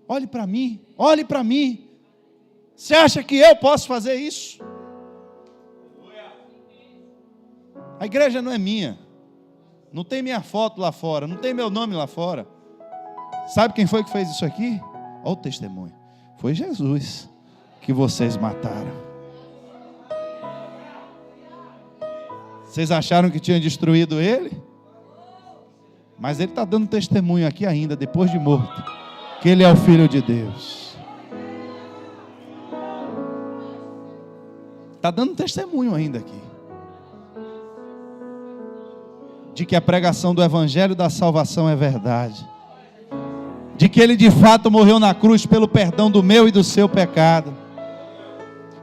Olhe para mim. Olhe para mim. Você acha que eu posso fazer isso? A igreja não é minha. Não tem minha foto lá fora. Não tem meu nome lá fora. Sabe quem foi que fez isso aqui? Olha o testemunho. Foi Jesus que vocês mataram. Vocês acharam que tinham destruído ele? Mas ele está dando testemunho aqui ainda, depois de morto, que ele é o Filho de Deus. Está dando testemunho ainda aqui. De que a pregação do Evangelho da salvação é verdade. De que ele de fato morreu na cruz pelo perdão do meu e do seu pecado.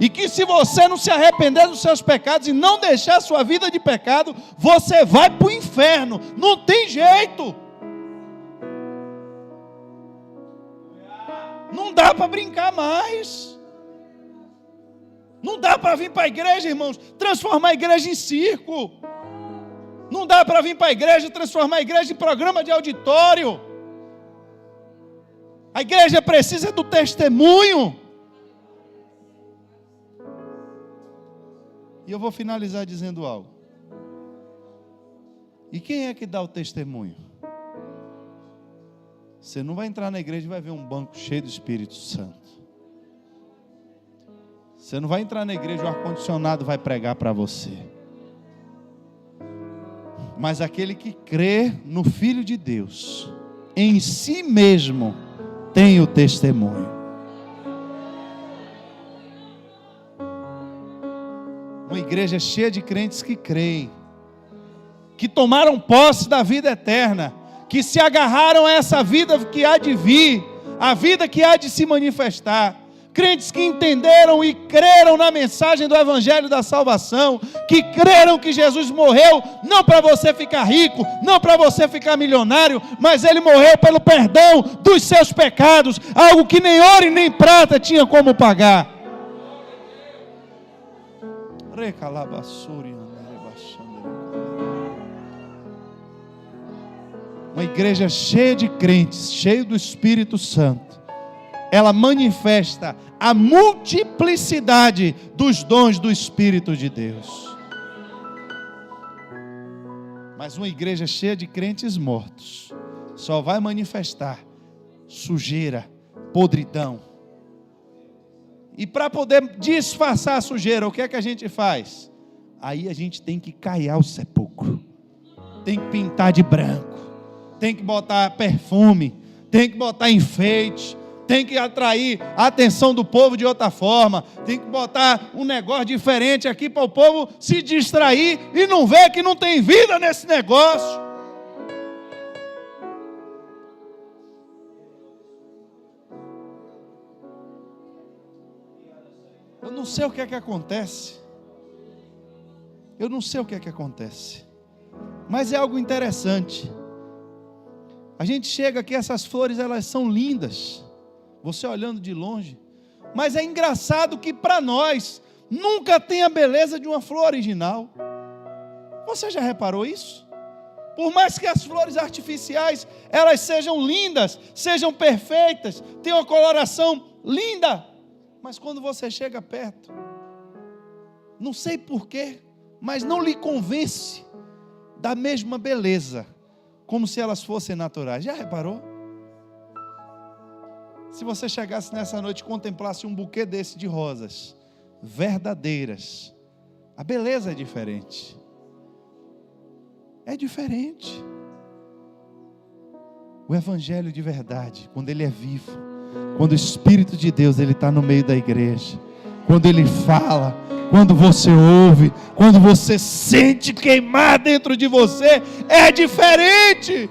E que se você não se arrepender dos seus pecados e não deixar a sua vida de pecado, você vai para o inferno. Não tem jeito. Não dá para brincar mais. Não dá para vir para a igreja, irmãos, transformar a igreja em circo. Não dá para vir para a igreja e transformar a igreja em programa de auditório. A igreja precisa do testemunho. E eu vou finalizar dizendo algo. E quem é que dá o testemunho? Você não vai entrar na igreja e vai ver um banco cheio do Espírito Santo. Você não vai entrar na igreja e o ar-condicionado vai pregar para você. Mas aquele que crê no Filho de Deus, em si mesmo, tem o testemunho. Uma igreja cheia de crentes que creem, que tomaram posse da vida eterna, que se agarraram a essa vida que há de vir, a vida que há de se manifestar. Crentes que entenderam e creram na mensagem do Evangelho da salvação, que creram que Jesus morreu, não para você ficar rico, não para você ficar milionário, mas Ele morreu pelo perdão dos seus pecados, algo que nem ouro e nem prata tinha como pagar. Uma igreja cheia de crentes, cheia do Espírito Santo, ela manifesta a multiplicidade dos dons do Espírito de Deus. Mas uma igreja cheia de crentes mortos só vai manifestar sujeira, podridão. E para poder disfarçar a sujeira, o que é que a gente faz? Aí a gente tem que caiar o sepulcro, tem que pintar de branco, tem que botar perfume, tem que botar enfeite, tem que atrair a atenção do povo de outra forma, tem que botar um negócio diferente aqui para o povo se distrair e não ver que não tem vida nesse negócio. Eu não sei o que é que acontece. Eu não sei o que é que acontece. Mas é algo interessante. A gente chega aqui, essas flores, elas são lindas. Você olhando de longe. Mas é engraçado que para nós, nunca tem a beleza de uma flor original. Você já reparou isso? Por mais que as flores artificiais, elas sejam lindas, sejam perfeitas, tenham uma coloração linda, mas quando você chega perto, não sei porquê, mas não lhe convence da mesma beleza, como se elas fossem naturais. Já reparou? Se você chegasse nessa noite e contemplasse um buquê desse de rosas, verdadeiras, a beleza é diferente. É diferente. O Evangelho de verdade, quando ele é vivo, quando o Espírito de Deus ele está no meio da igreja, quando ele fala, quando você ouve, quando você sente queimar dentro de você, é diferente.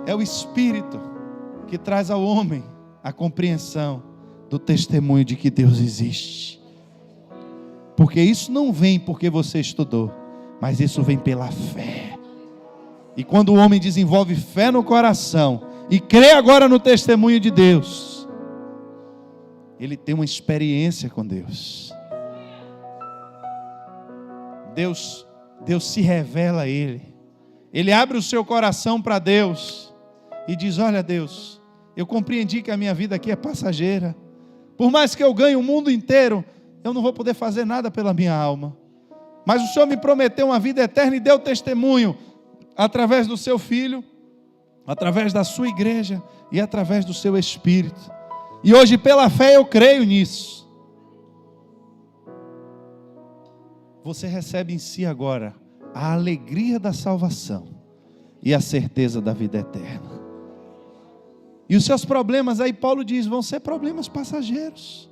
É o Espírito que traz ao homem a compreensão do testemunho de que Deus existe. Porque isso não vem porque você estudou, mas isso vem pela fé. E quando o homem desenvolve fé no coração e crê agora no testemunho de Deus, ele tem uma experiência com Deus. Deus se revela a ele. Ele abre o seu coração para Deus e diz: olha, Deus, eu compreendi que a minha vida aqui é passageira. Por mais que eu ganhe o mundo inteiro, eu não vou poder fazer nada pela minha alma. Mas o Senhor me prometeu uma vida eterna e deu testemunho através do seu Filho, através da sua igreja e através do seu Espírito. E hoje, pela fé, eu creio nisso. Você recebe em si agora a alegria da salvação e a certeza da vida eterna. E os seus problemas, aí Paulo diz, vão ser problemas passageiros.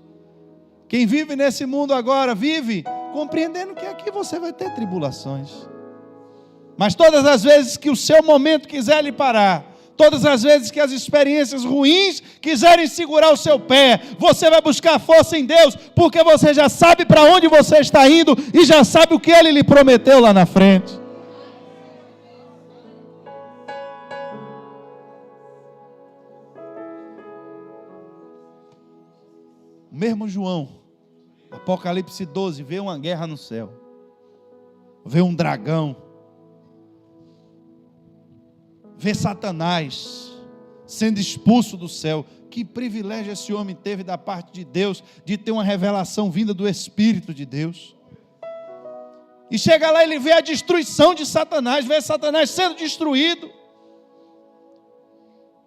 Quem vive nesse mundo agora, vive compreendendo que aqui você vai ter tribulações. Mas todas as vezes que o seu momento quiser lhe parar, todas as vezes que as experiências ruins quiserem segurar o seu pé, você vai buscar força em Deus, porque você já sabe para onde você está indo e já sabe o que Ele lhe prometeu lá na frente. O mesmo João, Apocalipse 12, vê uma guerra no céu. vê um dragão, vê Satanás sendo expulso do céu. Que privilégio esse homem teve da parte de Deus, de ter uma revelação vinda do Espírito de Deus. E chega lá, ele vê a destruição de Satanás, vê Satanás sendo destruído.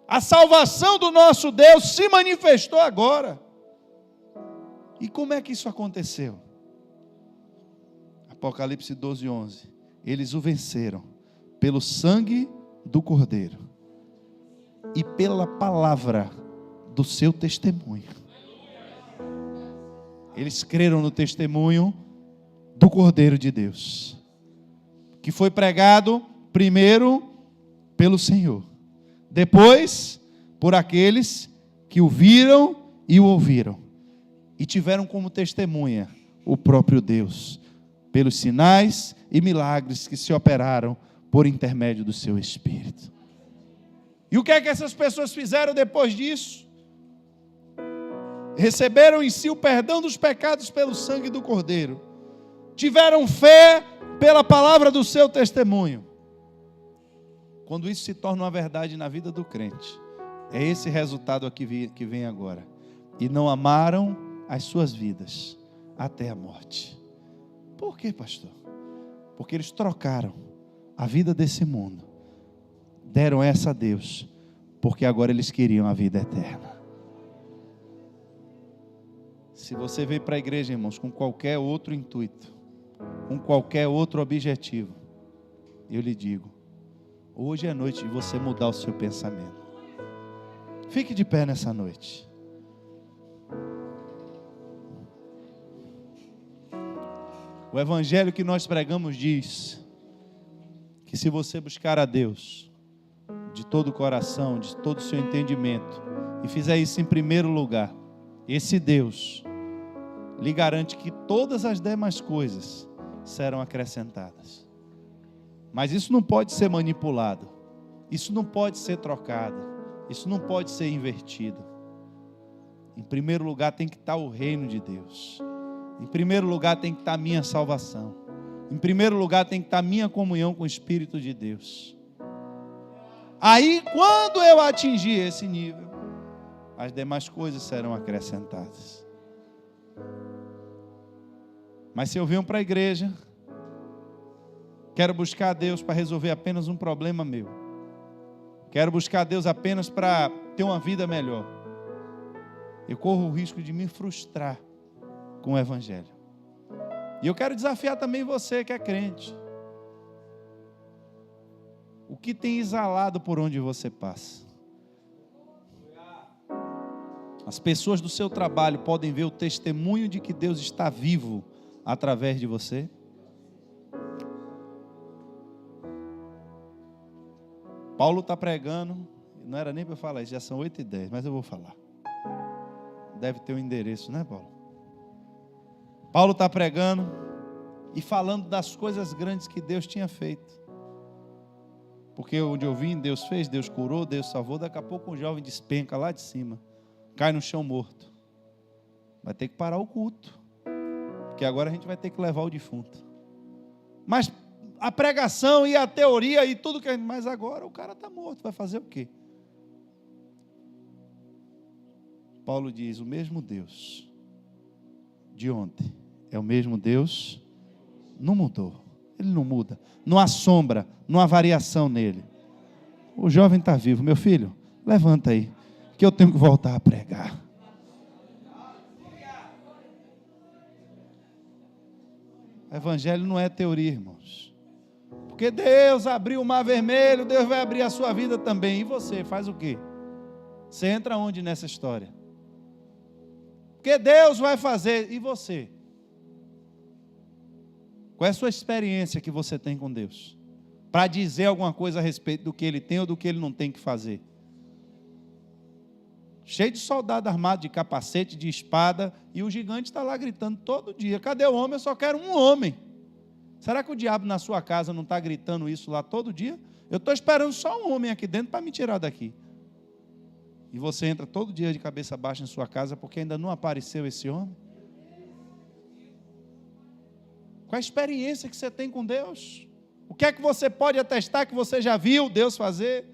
A salvação do nosso Deus se manifestou agora. E como é que isso aconteceu? Apocalipse 12:11. Eles o venceram pelo sangue do Cordeiro e pela palavra do seu testemunho. Eles creram no testemunho do Cordeiro de Deus, que foi pregado primeiro pelo Senhor, depois por aqueles que o viram e o ouviram, e tiveram como testemunha o próprio Deus, pelos sinais e milagres que se operaram por intermédio do seu Espírito. E o que é que essas pessoas fizeram depois disso? Receberam em si o perdão dos pecados pelo sangue do Cordeiro, tiveram fé pela palavra do seu testemunho. Quando isso se torna uma verdade na vida do crente, é esse resultado aqui que vem agora. E não amaram as suas vidas até a morte. Por quê, pastor? Porque eles trocaram a vida desse mundo, deram essa a Deus, porque agora eles queriam a vida eterna. Se você veio para a igreja, irmãos, com qualquer outro intuito, com qualquer outro objetivo, eu lhe digo, hoje é noite de você mudar o seu pensamento. Fique de pé nessa noite. O evangelho que nós pregamos diz que se você buscar a Deus de todo o coração, de todo o seu entendimento, e fizer isso em primeiro lugar, esse Deus lhe garante que todas as demais coisas serão acrescentadas. Mas isso não pode ser manipulado, isso não pode ser trocado, isso não pode ser invertido. Em primeiro lugar tem que estar o reino de Deus. Em primeiro lugar tem que estar a minha salvação. Em primeiro lugar tem que estar a minha comunhão com o Espírito de Deus. Aí, quando eu atingir esse nível, as demais coisas serão acrescentadas. Mas se eu venho para a igreja, quero buscar a Deus para resolver apenas um problema meu, quero buscar a Deus apenas para ter uma vida melhor, eu corro o risco de me frustrar com o evangelho. E eu quero desafiar também você que é crente. O que tem exalado por onde você passa? As pessoas do seu trabalho podem ver o testemunho de que Deus está vivo através de você? Paulo está pregando, não era nem para falar isso, já são 8h10, mas eu vou falar. Deve ter um endereço, né, Paulo? Paulo está pregando e falando das coisas grandes que Deus tinha feito. Porque onde eu vim, Deus fez, Deus curou, Deus salvou. Daqui a pouco um jovem despenca lá de cima, cai no chão morto. Vai ter que parar o culto, porque agora a gente vai ter que levar o defunto. Mas a pregação e a teoria e tudo que... Mas agora o cara está morto, vai fazer o quê? Paulo diz, o mesmo Deus de ontem é o mesmo Deus, não mudou, ele não muda, não há sombra, não há variação nele. O jovem está vivo, meu filho, levanta aí, que eu tenho que voltar a pregar. O evangelho não é teoria, irmãos, porque Deus abriu o mar vermelho, Deus vai abrir a sua vida também, e você faz o quê? Você entra onde nessa história? Porque Deus vai fazer, e você? Qual é a sua experiência que você tem com Deus? Para dizer alguma coisa a respeito do que Ele tem ou do que Ele não tem que fazer. Cheio de soldado armado, de capacete, de espada, e o gigante está lá gritando todo dia, cadê o homem? Eu só quero um homem. Será que o diabo na sua casa não está gritando isso lá todo dia? Eu estou esperando só um homem aqui dentro para me tirar daqui. E você entra todo dia de cabeça baixa em sua casa porque ainda não apareceu esse homem? Qual a experiência que você tem com Deus? O que é que você pode atestar que você já viu Deus fazer?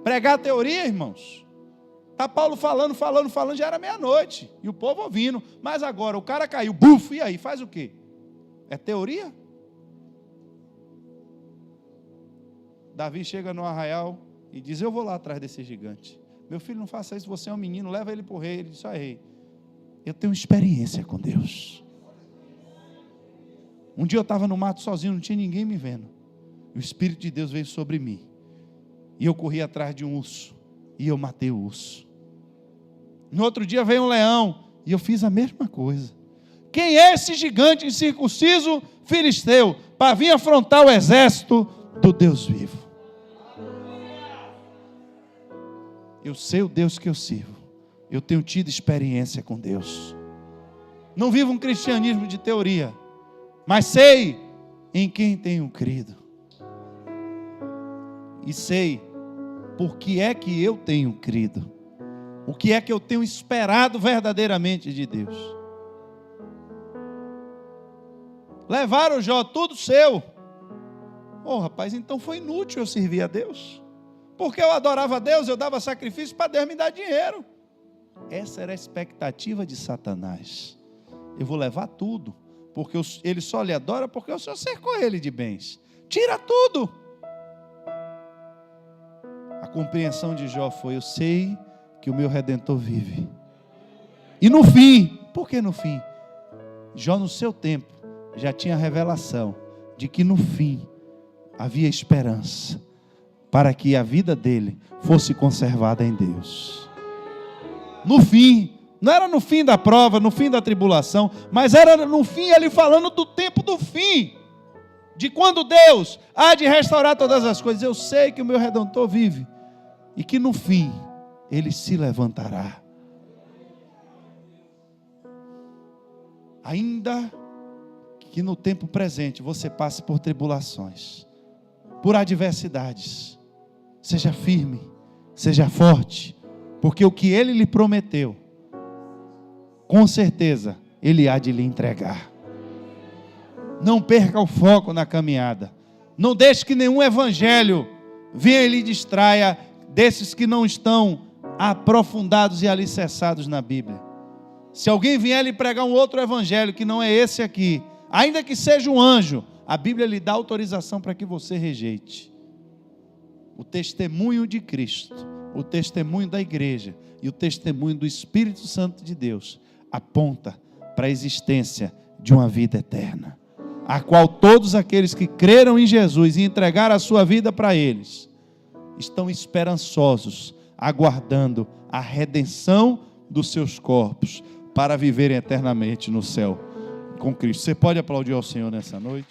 Pregar teoria, irmãos. Está Paulo falando, já era meia-noite. E o povo ouvindo. Mas agora o cara caiu, buf, e aí? Faz o quê? É teoria? Davi chega no arraial e diz, eu vou lá atrás desse gigante. Meu filho, não faça isso, você é um menino, leva ele para o rei. Ele diz, rei, eu tenho experiência com Deus. Um dia eu estava no mato sozinho, não tinha ninguém me vendo. O Espírito de Deus veio sobre mim. E eu corri atrás de um urso. E eu matei o urso. No outro dia veio um leão. E eu fiz a mesma coisa. Quem é esse gigante incircunciso filisteu para vir afrontar o exército do Deus vivo? Eu sei o Deus que eu sirvo. Eu tenho tido experiência com Deus. Não vivo um cristianismo de teoria, mas sei em quem tenho crido. E sei por que é que eu tenho crido. O que é que eu tenho esperado verdadeiramente de Deus. Levaram Jó tudo seu. Rapaz, então foi inútil eu servir a Deus. Porque eu adorava a Deus, eu dava sacrifício para Deus me dar dinheiro. Essa era a expectativa de Satanás. Eu vou levar tudo, porque ele só lhe adora porque o Senhor cercou ele de bens. Tira tudo. A compreensão de Jó foi, eu sei que o meu Redentor vive. E no fim, por que no fim? Jó no seu tempo já tinha a revelação de que no fim havia esperança para que a vida dele fosse conservada em Deus. No fim, não era no fim da prova, no fim da tribulação, mas era no fim ele falando do tempo do fim, de quando Deus há de restaurar todas as coisas. Eu sei que o meu Redentor vive e que no fim ele se levantará. Ainda que no tempo presente você passe por tribulações, por adversidades, seja firme, seja forte, porque o que Ele lhe prometeu, com certeza Ele há de lhe entregar. Não perca o foco na caminhada. Não deixe que nenhum evangelho venha e lhe distraia desses que não estão aprofundados e alicerçados na Bíblia. Se alguém vier lhe pregar um outro evangelho que não é esse aqui, ainda que seja um anjo, a Bíblia lhe dá autorização para que você rejeite. O testemunho de Cristo, o testemunho da igreja e o testemunho do Espírito Santo de Deus aponta para a existência de uma vida eterna, a qual todos aqueles que creram em Jesus e entregaram a sua vida para eles, estão esperançosos, aguardando a redenção dos seus corpos, para viverem eternamente no céu com Cristo. Você pode aplaudir ao Senhor nessa noite?